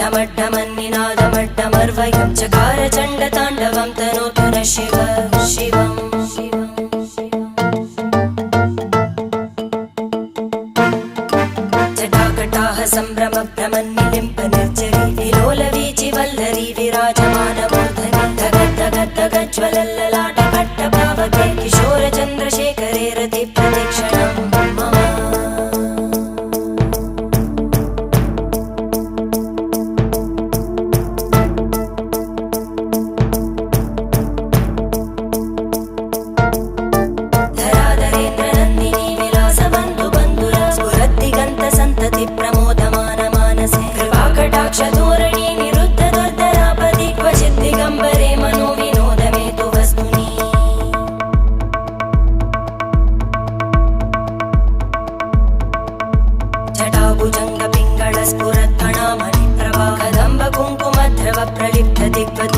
ढमड्ढमन्निनादमड्ढमर्वयं चकार चण्डताण्डवं तनोतु नः शिव शिवम् जटाकटाह सम्भ्रमभ्रमन्निलिम्प निर्जरी विलोलवीचि वल्लरी विराजमानमूर्धनि धगद्धगद्धगज्ज्वलल्ललाटकट्टपावके किशोरचन्द्रशेखरे रतिप्रदक्षिणं मम धराधरेन्द्रनन्दिनी विलासबन्धु बन्धुर स्फुरद्दिगन्तसन्तति प्रमोदमान मानसे कृपाकटाक्षधोरणी निरुद्ध दुर्धरापदि क्वचिद्दिगम्बरे मनो विनोदमेतु वस्तुनि जटाभुजङ्ग पिङ्गळ स्फुरत्कणामणिप्रभा कदम्ब कुङ्कुमद्रव प्रलिप्त दिग्वत्